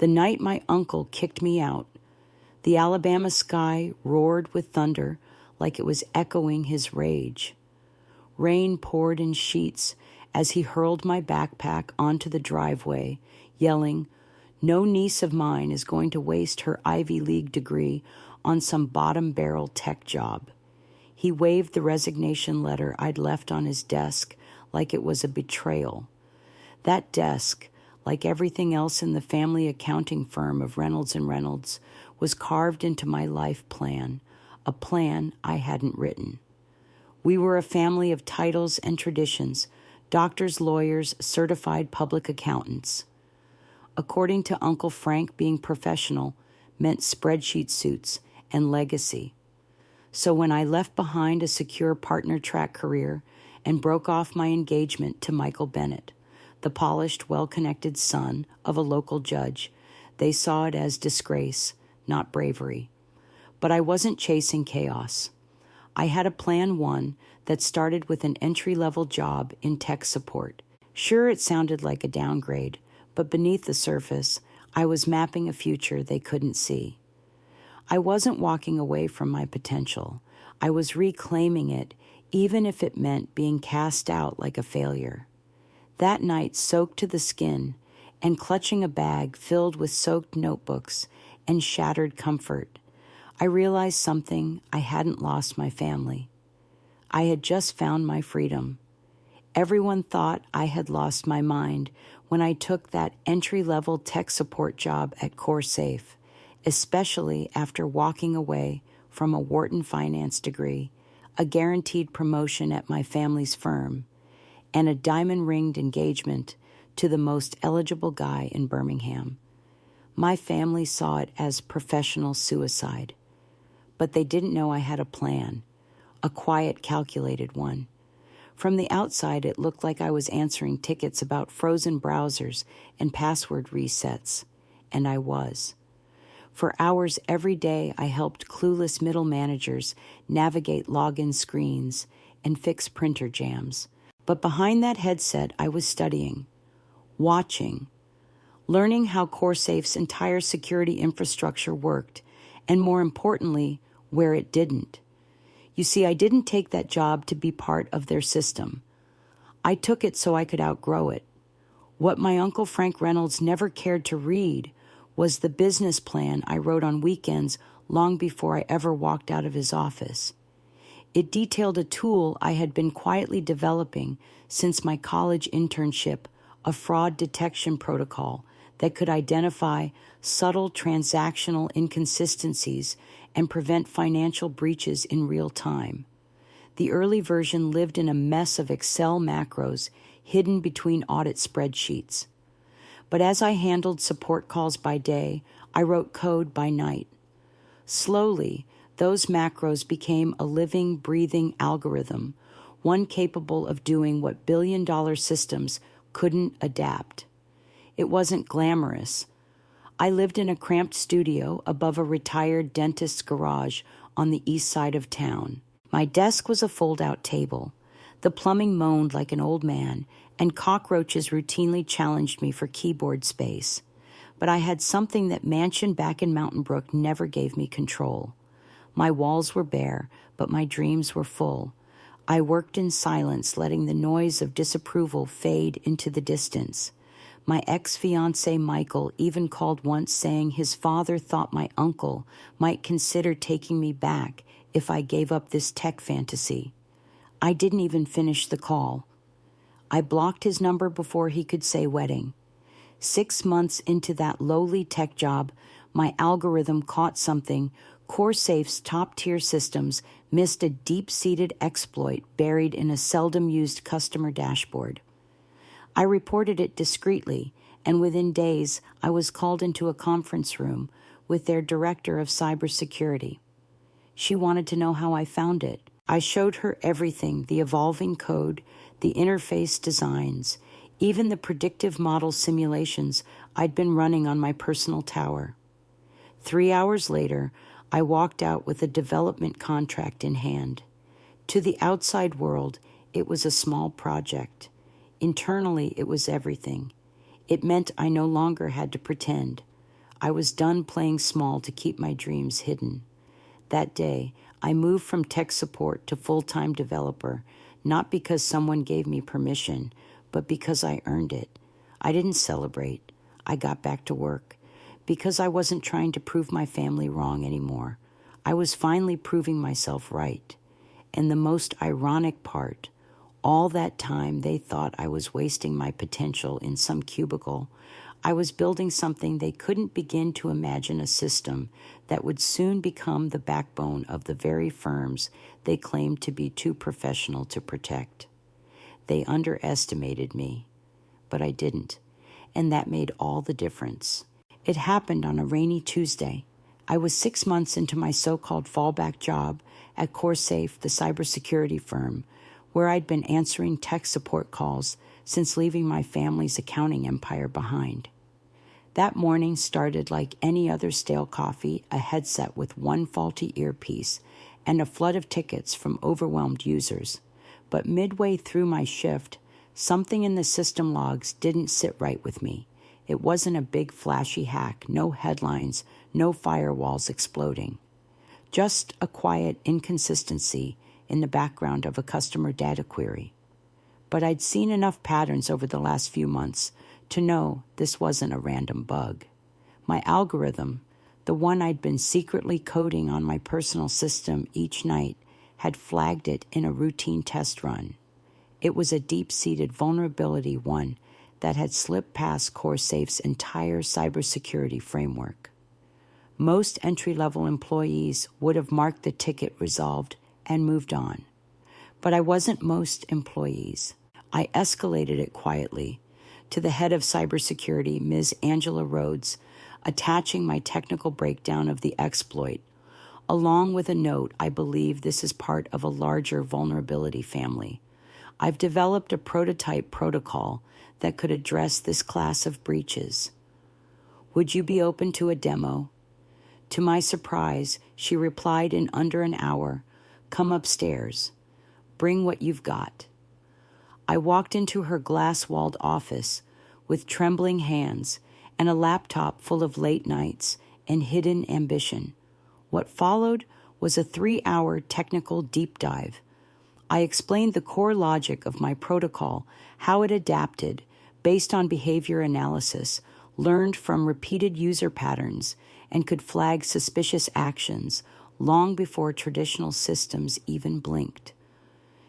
The night my uncle kicked me out, the Alabama sky roared with thunder like it was echoing his rage. Rain poured in sheets as he hurled my backpack onto the driveway, yelling, "No niece of mine is going to waste her Ivy League degree on some bottom-barrel tech job." He waved the resignation letter I'd left on his desk like it was a betrayal. That desk, like everything else in the family accounting firm of Reynolds and Reynolds, was carved into my life plan, a plan I hadn't written. We were a family of titles and traditions, doctors, lawyers, certified public accountants. According to Uncle Frank, being professional meant spreadsheet suits and legacy. So when I left behind a secure partner track career and broke off my engagement to Michael Bennett, the polished, well-connected son of a local judge, they saw it as disgrace, not bravery. But I wasn't chasing chaos. I had a plan one that started with an entry-level job in tech support. Sure, it sounded like a downgrade, but beneath the surface, I was mapping a future they couldn't see. I wasn't walking away from my potential. I was reclaiming it, even if it meant being cast out like a failure. That night, soaked to the skin and clutching a bag filled with soaked notebooks and shattered comfort, I realized something: I hadn't lost my family. I had just found my freedom. Everyone thought I had lost my mind when I took that entry-level tech support job at CoreSafe, especially after walking away from a Wharton finance degree, a guaranteed promotion at my family's firm, and a diamond-ringed engagement to the most eligible guy in Birmingham. My family saw it as professional suicide, but they didn't know I had a plan, a quiet, calculated one. From the outside, it looked like I was answering tickets about frozen browsers and password resets, and I was. For hours every day, I helped clueless middle managers navigate login screens and fix printer jams. But behind that headset, I was studying, watching, learning how CoreSafe's entire security infrastructure worked, and more importantly, where it didn't. You see, I didn't take that job to be part of their system. I took it so I could outgrow it. What my Uncle Frank Reynolds never cared to read was the business plan I wrote on weekends long before I ever walked out of his office. It detailed a tool I had been quietly developing since my college internship, a fraud detection protocol that could identify subtle transactional inconsistencies and prevent financial breaches in real time. The early version lived in a mess of Excel macros hidden between audit spreadsheets. But as I handled support calls by day, I wrote code by night. Slowly, those macros became a living, breathing algorithm, one capable of doing what billion-dollar systems couldn't adapt. It wasn't glamorous. I lived in a cramped studio above a retired dentist's garage on the east side of town. My desk was a fold-out table. The plumbing moaned like an old man, and cockroaches routinely challenged me for keyboard space. But I had something that mansion back in Mountain Brook never gave me control. My walls were bare, but my dreams were full. I worked in silence, letting the noise of disapproval fade into the distance. My ex-fiancé Michael even called once, saying his father thought my uncle might consider taking me back if I gave up this tech fantasy. I didn't even finish the call. I blocked his number before he could say wedding. 6 months into that lowly tech job, my algorithm caught something. CoreSafe's top-tier systems missed a deep-seated exploit buried in a seldom-used customer dashboard. I reported it discreetly, and within days, I was called into a conference room with their director of cybersecurity. She wanted to know how I found it. I showed her everything: the evolving code, the interface designs, even the predictive model simulations I'd been running on my personal tower. 3 hours later, I walked out with a development contract in hand. To the outside world, it was a small project. Internally, it was everything. It meant I no longer had to pretend. I was done playing small to keep my dreams hidden. That day, I moved from tech support to full-time developer, not because someone gave me permission, but because I earned it. I didn't celebrate. I got back to work because I wasn't trying to prove my family wrong anymore. I was finally proving myself right. And the most ironic part, all that time they thought I was wasting my potential in some cubicle, I was building something they couldn't begin to imagine, a system that would soon become the backbone of the very firms they claimed to be too professional to protect. They underestimated me, but I didn't, and that made all the difference. It happened on a rainy Tuesday. I was 6 months into my so-called fallback job at CoreSafe, the cybersecurity firm, where I'd been answering tech support calls since leaving my family's accounting empire behind. That morning started like any other stale coffee, a headset with one faulty earpiece, and a flood of tickets from overwhelmed users. But midway through my shift, something in the system logs didn't sit right with me. It wasn't a big flashy hack, no headlines, no firewalls exploding. Just a quiet inconsistency in the background of a customer data query. But I'd seen enough patterns over the last few months to know this wasn't a random bug. My algorithm, the one I'd been secretly coding on my personal system each night, had flagged it in a routine test run. It was a deep-seated vulnerability, one that had slipped past CoreSafe's entire cybersecurity framework. Most entry-level employees would have marked the ticket resolved and moved on. But I wasn't most employees. I escalated it quietly to the head of cybersecurity, Ms. Angela Rhodes, attaching my technical breakdown of the exploit, along with a note: I believe this is part of a larger vulnerability family. I've developed a prototype protocol that could address this class of breaches. Would you be open to a demo? To my surprise, she replied in under an hour, "Come upstairs. Bring what you've got." I walked into her glass-walled office with trembling hands and a laptop full of late nights and hidden ambition. What followed was a 3-hour technical deep dive. I explained the core logic of my protocol, how it adapted based on behavior analysis, learned from repeated user patterns, and could flag suspicious actions long before traditional systems even blinked.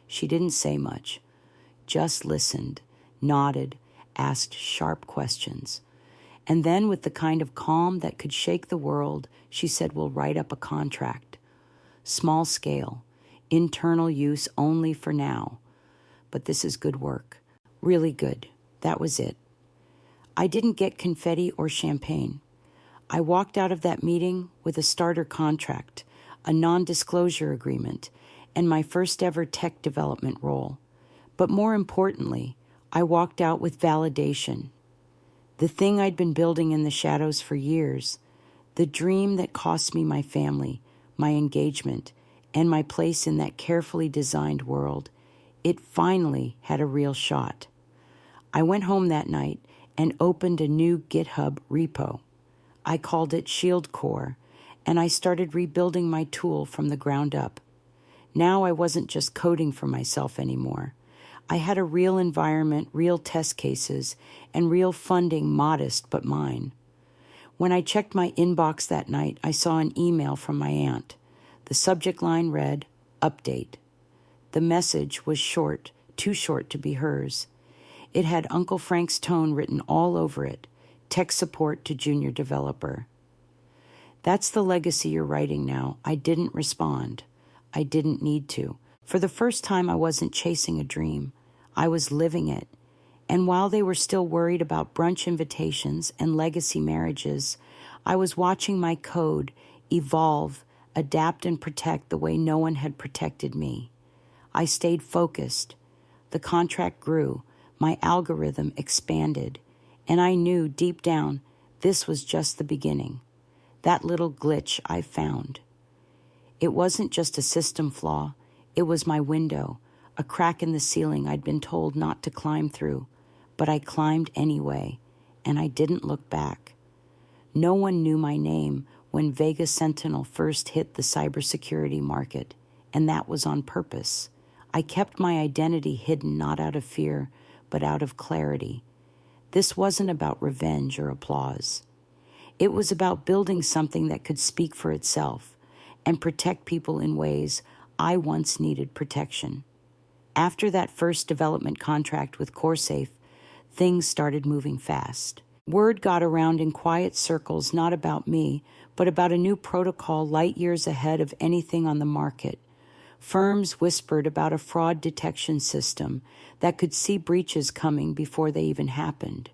She didn't say much, just listened, nodded, asked sharp questions. And then, with the kind of calm that could shake the world, she said, "We'll write up a contract. Small scale, internal use only for now. But this is good work. Really good." That was it. I didn't get confetti or champagne. I walked out of that meeting with a starter contract, a non-disclosure agreement, and my first ever tech development role. But more importantly, I walked out with validation. The thing I'd been building in the shadows for years, the dream that cost me my family, my engagement, and my place in that carefully designed world, it finally had a real shot. I went home that night and opened a new GitHub repo. I called it Shield Core, and I started rebuilding my tool from the ground up. Now I wasn't just coding for myself anymore. I had a real environment, real test cases, and real funding, modest but mine. When I checked my inbox that night, I saw an email from my aunt. The subject line read, "Update." The message was short, too short to be hers. It had Uncle Frank's tone written all over it, tech support to junior developer. That's the legacy you're writing now. I didn't respond. I didn't need to. For the first time, I wasn't chasing a dream. I was living it. And while they were still worried about brunch invitations and legacy marriages, I was watching my code evolve, adapt, and protect the way no one had protected me. I stayed focused. The contract grew. My algorithm expanded. And I knew deep down this was just the beginning. That little glitch I found. It wasn't just a system flaw. It was my window, a crack in the ceiling I'd been told not to climb through. But I climbed anyway, and I didn't look back. No one knew my name when Vega Sentinel first hit the cybersecurity market, and that was on purpose. I kept my identity hidden not out of fear, but out of clarity. This wasn't about revenge or applause. It was about building something that could speak for itself and protect people in ways I once needed protection. After that first development contract with CoreSafe, things started moving fast. Word got around in quiet circles not about me, but about a new protocol light years ahead of anything on the market. Firms whispered about a fraud detection system that could see breaches coming before they even happened.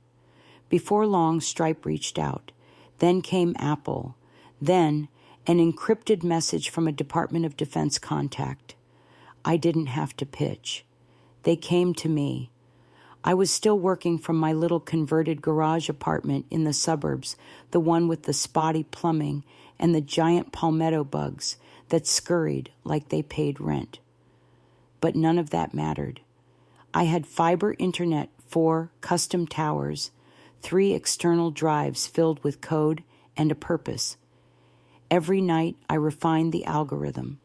Before long, Stripe reached out. Then came Apple. Then, an encrypted message from a Department of Defense contact. I didn't have to pitch. They came to me. I was still working from my little converted garage apartment in the suburbs, the one with the spotty plumbing and the giant palmetto bugs that scurried like they paid rent. But none of that mattered. I had fiber internet, 4 custom towers, 3 external drives filled with code and a purpose. Every night I refined the algorithm.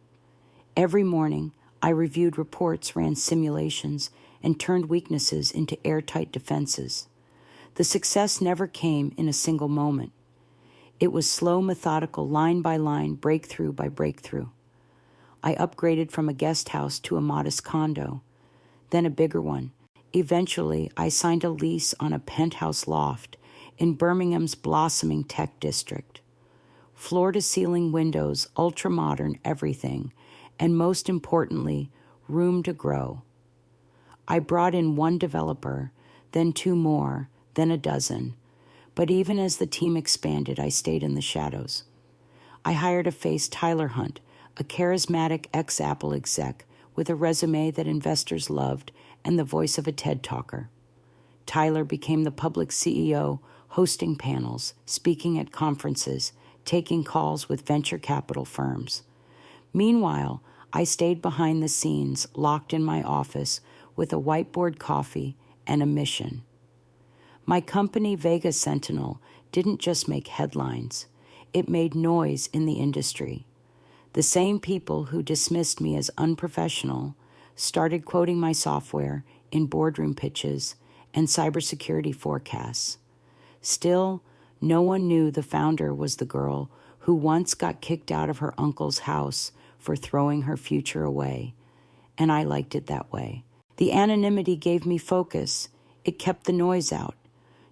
Every morning I reviewed reports, ran simulations, and turned weaknesses into airtight defenses. The success never came in a single moment. It was slow, methodical, line by line, breakthrough by breakthrough. I upgraded from a guest house to a modest condo, then a bigger one. Eventually, I signed a lease on a penthouse loft in Birmingham's blossoming tech district. Floor-to-ceiling windows, ultra-modern everything, and most importantly, room to grow. I brought in 1 developer, then 2 more, then a dozen. But even as the team expanded, I stayed in the shadows. I hired a face, Tyler Hunt, a charismatic ex-Apple exec with a resume that investors loved and the voice of a TED talker. Tyler became the public CEO, hosting panels, speaking at conferences, taking calls with venture capital firms. Meanwhile, I stayed behind the scenes, locked in my office with a whiteboard coffee and a mission. My company, Vega Sentinel, didn't just make headlines. It made noise in the industry. The same people who dismissed me as unprofessional started quoting my software in boardroom pitches and cybersecurity forecasts. Still, no one knew the founder was the girl who once got kicked out of her uncle's house for throwing her future away, and I liked it that way. The anonymity gave me focus. It kept the noise out.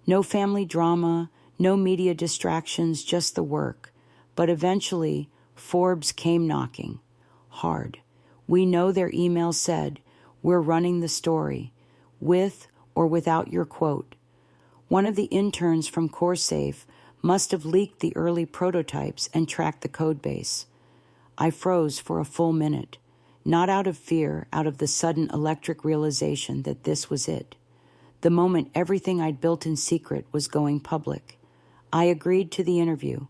No family drama, no media distractions, just the work. But eventually, Forbes came knocking. Hard. We know their email said, "We're running the story, with or without your quote." One of the interns from CoreSafe must have leaked the early prototypes and tracked the code base. I froze for a full minute, not out of fear, out of the sudden electric realization that this was it. The moment everything I'd built in secret was going public. I agreed to the interview.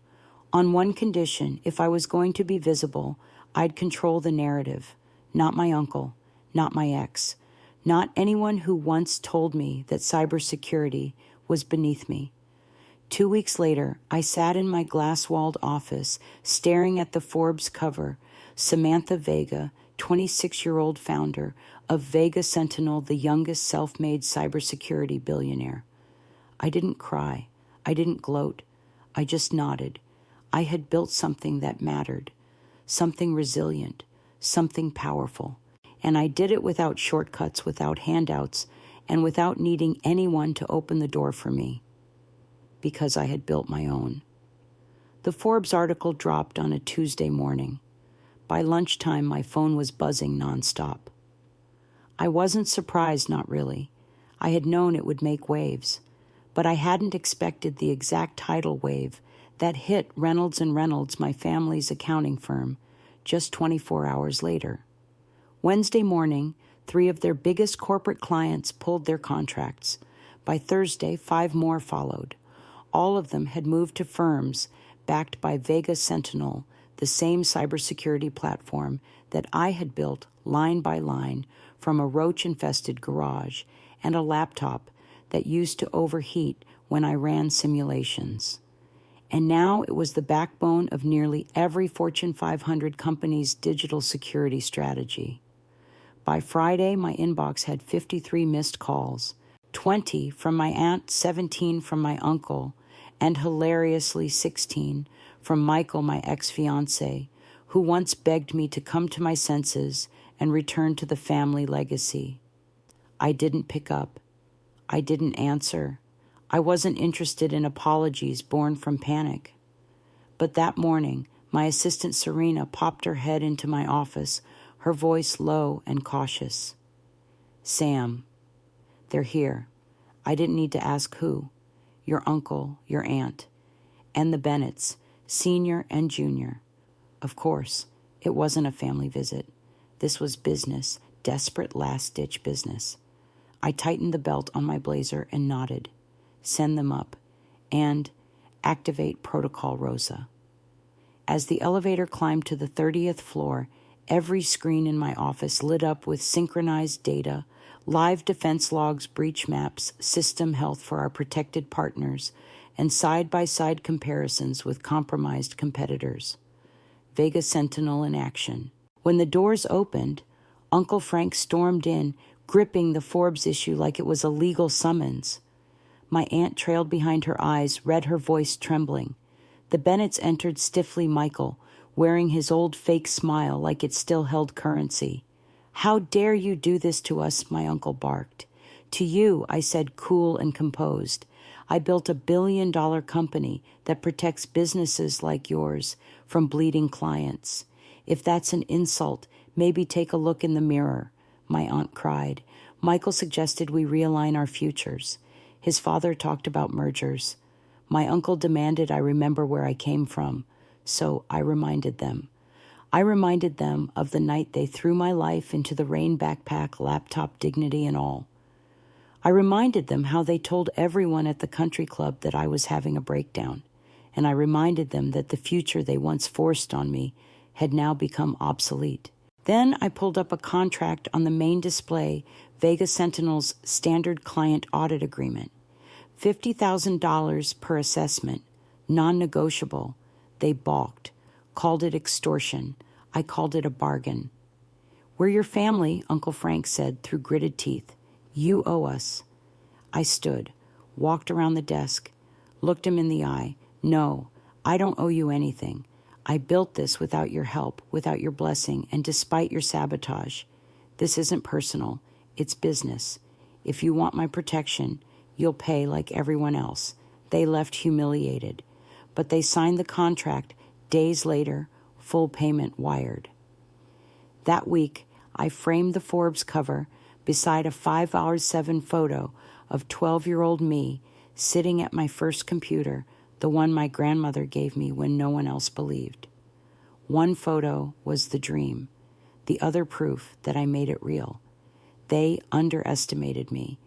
On one condition, if I was going to be visible, I'd control the narrative. Not my uncle, not my ex, not anyone who once told me that cybersecurity was beneath me. 2 weeks later, I sat in my glass-walled office, staring at the Forbes cover, Samantha Vega, 26-year-old founder of Vega Sentinel, the youngest self-made cybersecurity billionaire. I didn't cry. I didn't gloat. I just nodded. I had built something that mattered, something resilient, something powerful. And I did it without shortcuts, without handouts, and without needing anyone to open the door for me, because I had built my own. The Forbes article dropped on a Tuesday morning. By lunchtime, my phone was buzzing nonstop. I wasn't surprised, not really. I had known it would make waves, but I hadn't expected the exact tidal wave that hit Reynolds & Reynolds, my family's accounting firm, just 24 hours later. Wednesday morning, 3 of their biggest corporate clients pulled their contracts. By Thursday, 5 more followed. All of them had moved to firms backed by Vega Sentinel, the same cybersecurity platform that I had built line by line from a roach-infested garage and a laptop that used to overheat when I ran simulations. and now it was the backbone of nearly every Fortune 500 company's digital security strategy. By Friday, my inbox had 53 missed calls, 20 from my aunt, 17 from my uncle, and hilariously 16 from Michael, my ex-fiancé, who once begged me to come to my senses and return to the family legacy. I didn't pick up. I didn't answer. I wasn't interested in apologies born from panic. But that morning, my assistant Serena popped her head into my office, her voice low and cautious. "Sam, they're here. I didn't need to ask who. Your uncle, your aunt, and the Bennetts, senior and junior. Of course, it wasn't a family visit. This was business, desperate last-ditch business." I tightened the belt on my blazer and nodded. "Send them up. And activate Protocol Rosa." As the elevator climbed to the 30th floor, every screen in my office lit up with synchronized data, live defense logs, breach maps, system health for our protected partners, and side-by-side comparisons with compromised competitors. Vega Sentinel in action. When the doors opened, Uncle Frank stormed in, gripping the Forbes issue like it was a legal summons. My aunt trailed behind her eyes, read her voice trembling. The Bennetts entered stiffly Michael, wearing his old fake smile like it still held currency. "How dare you do this to us?" my uncle barked. "To you," I said, cool and composed. "I built $1 billion company that protects businesses like yours from bleeding clients. If that's an insult, maybe take a look in the mirror," my aunt cried. Michael suggested we realign our futures. His father talked about mergers. My uncle demanded I remember where I came from, so I reminded them. I reminded them of the night they threw my life into the rain backpack, laptop, dignity, and all. I reminded them how they told everyone at the country club that I was having a breakdown, and I reminded them that the future they once forced on me had now become obsolete. Then I pulled up a contract on the main display, Vega Sentinel's standard client audit agreement. $50,000 per assessment, non-negotiable. They balked, called it extortion. I called it a bargain. "We're your family," Uncle Frank said through gritted teeth. "You owe us." I stood, walked around the desk, looked him in the eye. "No, I don't owe you anything. I built this without your help, without your blessing, and despite your sabotage. This isn't personal. It's business. If you want my protection, you'll pay like everyone else." They left humiliated, but they signed the contract days later, full payment wired. That week, I framed the Forbes cover beside a 5/7 photo of 12-year-old me sitting at my first computer, the one my grandmother gave me when no one else believed. One photo was the dream, the other proof that I made it real. They underestimated me,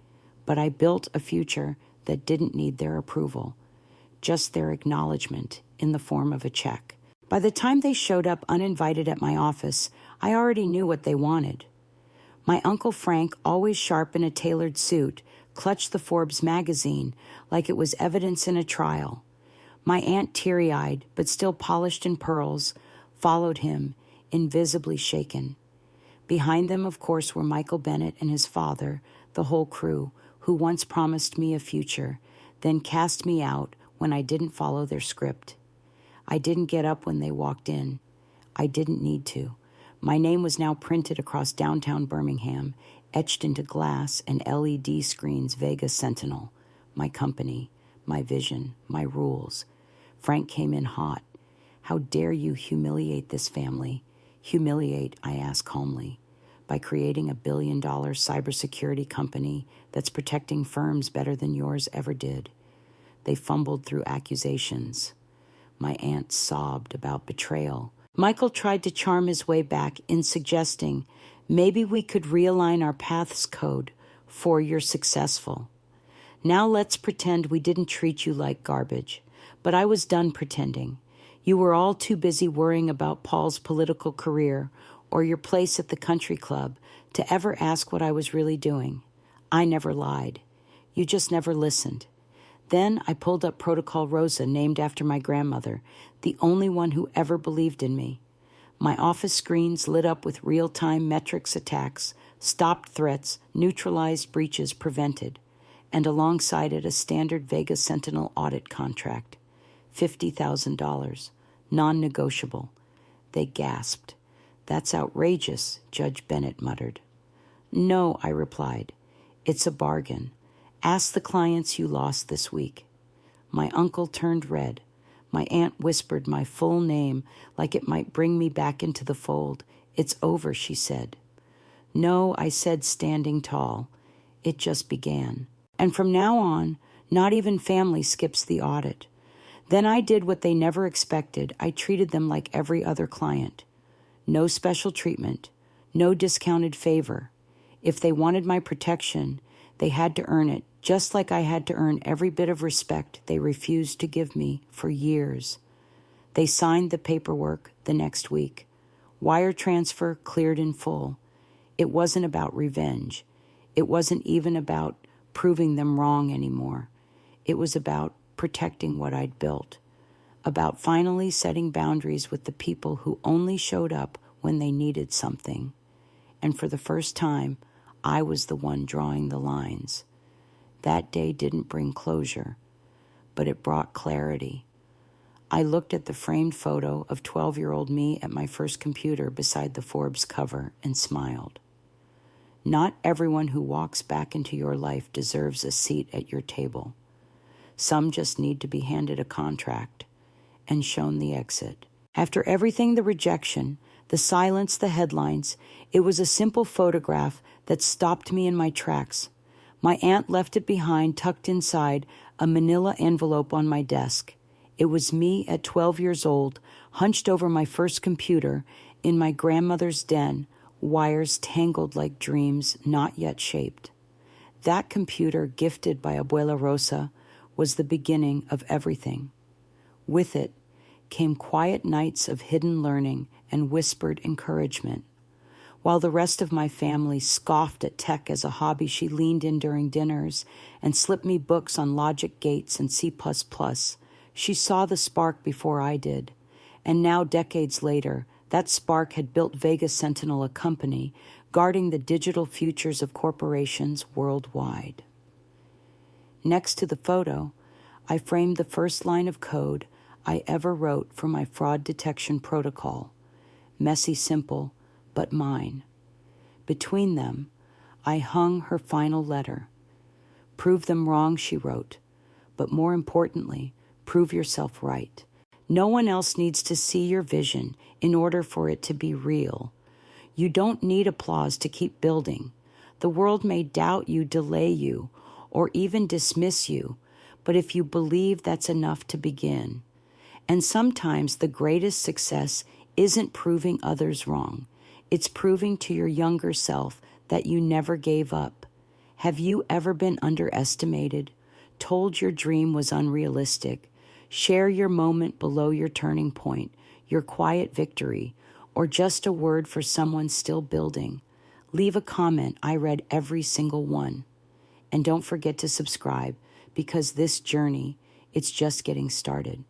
but I built a future that didn't need their approval, just their acknowledgement in the form of a check. By the time they showed up uninvited at my office, I already knew what they wanted. My Uncle Frank, always sharp in a tailored suit, clutched the Forbes magazine like it was evidence in a trial. My aunt, teary-eyed but still polished in pearls, followed him, invisibly shaken. Behind them, of course, were Michael Bennett and his father, the whole crew, who once promised me a future, then cast me out when I didn't follow their script. I didn't get up when they walked in. I didn't need to. My name was now printed across downtown Birmingham, etched into glass and LED screens, Vega Sentinel, my company, my vision, my rules. Frank came in hot. "How dare you humiliate this family?" "Humiliate," I asked calmly, "by creating $1 billion cybersecurity company that's protecting firms better than yours ever did." They fumbled through accusations. My aunt sobbed about betrayal. Michael tried to charm his way back in suggesting, "Maybe we could realign our paths code for you're successful. Now let's pretend we didn't treat you like garbage." But I was done pretending. You were all too busy worrying about Paul's political career or your place at the country club to ever ask what I was really doing. I never lied. You just never listened. Then I pulled up Protocol Rosa, named after my grandmother, the only one who ever believed in me. My office screens lit up with real-time metrics attacks, stopped threats, neutralized breaches prevented, and alongside it a standard Vega Sentinel audit contract. $50,000, non-negotiable. They gasped. "That's outrageous," Judge Bennett muttered. "No," I replied. "It's a bargain. Ask the clients you lost this week." My uncle turned red. My aunt whispered my full name like it might bring me back into the fold. "It's over," she said. "No," I said, standing tall. "It just began. And from now on, not even family skips the audit." Then I did what they never expected. I treated them like every other client. No special treatment, no discounted favor. If they wanted my protection, they had to earn it, just like I had to earn every bit of respect they refused to give me for years. They signed the paperwork the next week. Wire transfer cleared in full. It wasn't about revenge. It wasn't even about proving them wrong anymore. It was about protecting what I'd built, about finally setting boundaries with the people who only showed up when they needed something. And for the first time, I was the one drawing the lines. That day didn't bring closure, but it brought clarity. I looked at the framed photo of 12-year-old me at my first computer beside the Forbes cover and smiled. Not everyone who walks back into your life deserves a seat at your table. Some just need to be handed a contract and shown the exit. After everything, the rejection, the silence, the headlines, it was a simple photograph that stopped me in my tracks. My aunt left it behind, tucked inside a manila envelope on my desk. It was me at 12 years old, hunched over my first computer in my grandmother's den, wires tangled like dreams not yet shaped. That computer, gifted by Abuela Rosa, was the beginning of everything. With it came quiet nights of hidden learning and whispered encouragement. While the rest of my family scoffed at tech as a hobby, she leaned in during dinners and slipped me books on logic gates and C++. She saw the spark before I did. And now, decades later, that spark had built Vega Sentinel, a company guarding the digital futures of corporations worldwide. Next to the photo, I framed the first line of code I ever wrote for my fraud detection protocol. Messy, simple, but mine. Between them, I hung her final letter. "Prove them wrong," she wrote, "but more importantly, prove yourself right. No one else needs to see your vision in order for it to be real. You don't need applause to keep building. The world may doubt you, delay you, or even dismiss you, but if you believe, that's enough to begin." And sometimes the greatest success isn't proving others wrong. It's proving to your younger self that you never gave up. Have you ever been underestimated, told your dream was unrealistic? Share your moment below your turning point, your quiet victory, or just a word for someone still building. Leave a comment. I read every single one. And don't forget to subscribe, because this journey, it's just getting started.